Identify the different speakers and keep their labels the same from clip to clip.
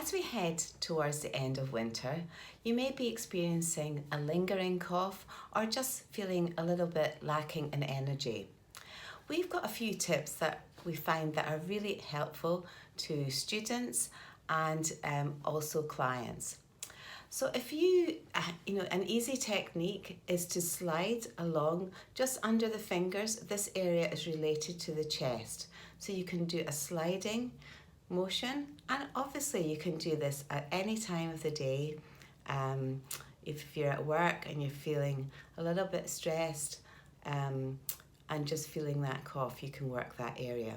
Speaker 1: As we head towards the end of winter, you may be experiencing a lingering cough or just feeling a little bit lacking in energy. We've got a few tips that we find that are really helpful to students and also clients. So if an easy technique is to slide along just under the fingers. This area is related to the chest. So you can do a sliding motion, and obviously you can do this at any time of the day. If you're at work and you're feeling a little bit stressed and just feeling that cough, you can work that area.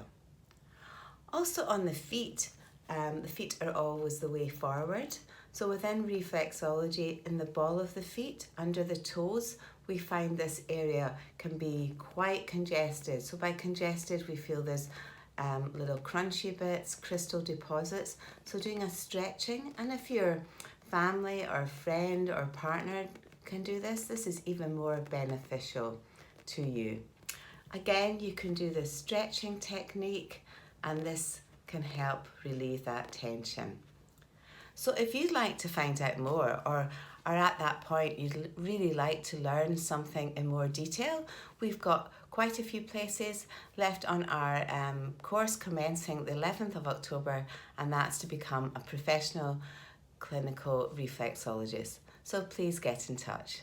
Speaker 1: Also on the feet are always the way forward. So within reflexology, in the ball of the feet, under the toes, we find this area can be quite congested. So by congested, we feel there's little crunchy bits, crystal deposits. So doing a stretching, and if your family or friend or partner can do this, this is even more beneficial to you. Again, you can do the stretching technique, and this can help relieve that tension. So if you'd like to find out more, or are at that point you'd really like to learn something in more detail, we've got quite a few places left on our course commencing the 11th of October, and that's to become a professional clinical reflexologist. So please get in touch.